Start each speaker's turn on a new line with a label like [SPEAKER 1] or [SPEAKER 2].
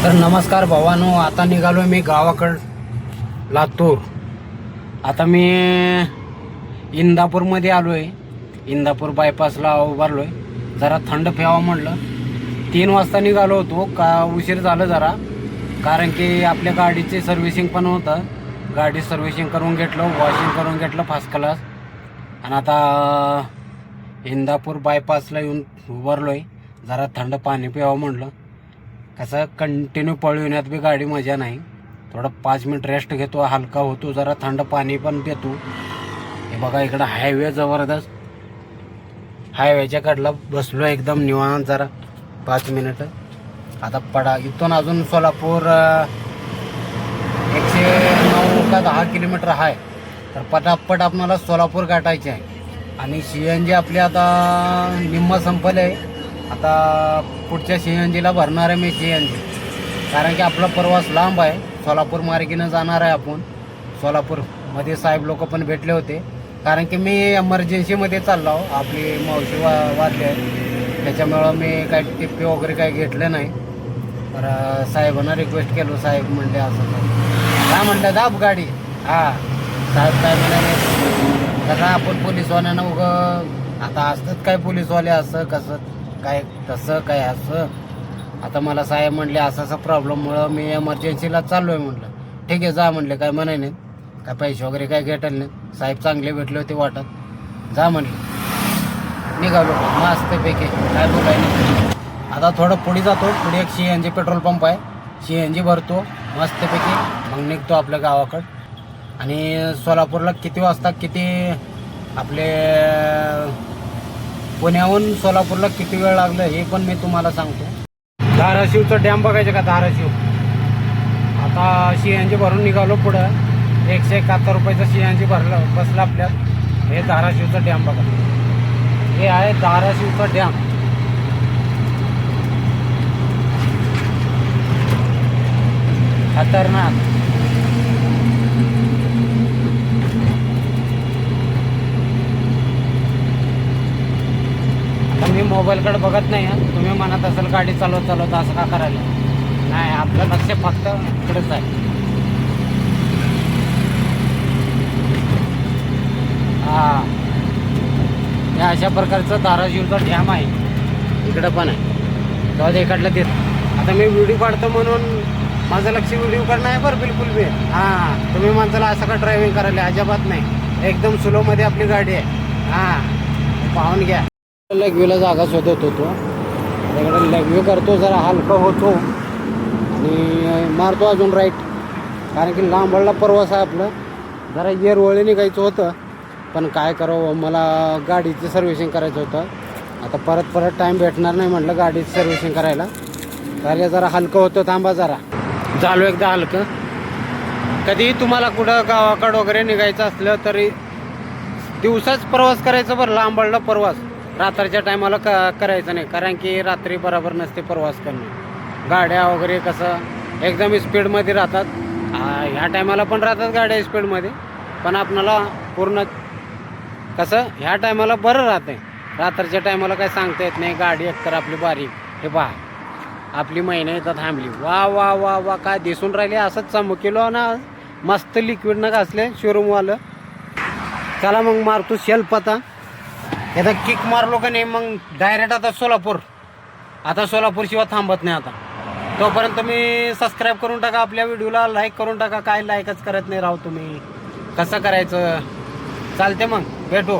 [SPEAKER 1] तर नमस्कार भावानो, आता निघालो मी गावाकड लातूर. आता मी इंदापूरमध्ये आलो आहे. इंदापूर बायपासला उभारलो आहे. जरा थंड प्यावं म्हटलं. 3 वाजता निघालो होतो, का उशीर झालं जरा, कारण की आपल्या गाडीची सर्व्हिसिंग पण होतं. गाडी सर्व्हिसिंग करून घेतलं, वॉशिंग करून घेतलं फर्स्ट क्लास. आणि आता इंदापूर बायपासला येऊन उभारलो आहे. जरा थंड पाणी प्यावं म्हटलं. कसं कंटिन्यू पळविण्यात बी गाडी मजा नाही. थोडं 5 मिनिट रेस्ट घेतो, हलका होतो, जरा थंड पाणी पण पितो. हे बघा इकडं हायवे जबरदस्त. हायवेच्या कडला बसलो एकदम निवांत जरा 5 मिनिट. आता पडा इथून अजून सोलापूर 109 का 10 किलोमीटर आहे. तर पटापट आपल्याला सोलापूर गाठायचे आहे. आणि CNG आपली आता निम्मा संपले आहे. आता पुढच्या CNGला भरणार आहे मी CNG, कारण की आपला प्रवास लांब आहे. सोलापूर मार्गेनं जाणार आहे आपण. सोलापूरमध्ये साहेब लोक पण भेटले होते, कारण की मी एमर्जन्सीमध्ये चाललो. आपली मावशी वारली आहे, त्याच्यामुळं मी काय टिप्पी वगैरे काही घेतलं नाही. तर साहेबांना रिक्वेस्ट केलो. साहेब म्हणले असं काय म्हटलं दाब गाडी. हां साहेब काय म्हणाले, कसं आपण पोलीसवाल्यांना आता असतात काय पोलीसवाले असं कसं काय तसं काय असं. आता मला साहेब म्हणले असं असं प्रॉब्लेममुळं मी एमर्जन्सीला चाललो आहे. म्हटलं ठीक आहे जा म्हणले, काय म्हणाय नाही, काय पैसे वगैरे काय घेतले नाही. साहेब चांगले भेटले होते वाटत. जा म्हणले, निघालो मस्तपैकी, काय बोलाय नाही. आता थोडं पुढे जातो. पुढे एक CNG पेट्रोल पंप आहे, CNG भरतो मस्तपैकी, मग निघतो आपल्या गावाकडं. आणि सोलापूरला किती वाजता आपले पुण्याहून सोलापूरला किती वेळ लागलं हे पण मी तुम्हाला सांगतो. धाराशिवचं डॅम बघायचं का? धाराशिव. आता CNG भरून निघालो पुढं. 171 रुपयाचं CNG भरलं बसलं आपल्यात. हे धाराशिवचं डॅम बघा. हे आहे धाराशिवचं डॅम. खतरनाक. मी मोबाईलकडे बघत नाही. तुम्ही म्हणत असाल गाडी चालवत असं का करायला. नाही, आपलं लक्ष फक्त इकडेच आहे. हां, हे अशा प्रकारचं धाराशिवचा डॅम आहे. इकडं पण आहे. तेव्हा इकडलं देत. आता मी व्हिडिओ काढतो म्हणून माझं लक्ष व्हिडिओ करणं आहे बरं, बिलकुल बी. हां, तुम्ही माणसाला असं का ड्रायव्हिंग करायला अजिबात नाही. एकदम स्लोमध्ये आपली गाडी आहे. हां, पाहून घ्या. लेगव्यूला जागा शोधत होतो. त्याकडे लेगव्यू करतो, जरा हलका होतो आणि मारतो अजून राईट, कारण की लांबळला प्रवास आहे आपलं. जरा येरवळी निघायचं होतं, पण काय करावं, मला गाडीची सर्व्हिसिंग करायचं होतं. आता परत टाईम भेटणार नाही म्हटलं गाडीची सर्व्हिसिंग करायला. तर जरा हलकं होतं. थांबा जरा, झालो एकदा हलकं. कधी तुम्हाला कुठं गावाकडं वगैरे निघायचं असलं तरी दिवसाच प्रवास करायचं बरं. लांबळला प्रवास रात्रीच्या टायमाला करायचं नाही, कारण की रात्री बरोबर नसते प्रवास करणं. गाड्या वगैरे कसं एकदम स्पीडमध्ये राहतात. ह्या टायमाला पण राहतात गाड्या स्पीडमध्ये, पण आपणाला पूर्ण कसं ह्या टायमाला बरं राहतं आहे. रात्रीच्या टायमाला काय सांगता येत नाही. गाडी एकतर आपली बारीक. हे पहा आपली महिना इथं थांबली. वा वा वा वा काय दिसून राहिले. असंच चमकिलो ना, मस्त लिक्विड न घासले शोरूमवालं. चला मग मारतो शेल्फ. आता किक मारलो का नाही मग डायरेक्ट आता सोलापूर. आता सोलापूरशिवाय थांबत नाही. आता तोपर्यंत तुम्ही सबस्क्राईब करून टाका, आपल्या व्हिडिओला लाईक करून टाका. काय लाईकच करत नाही राव तुम्ही. कसं करायचं. चालते मग भेटू.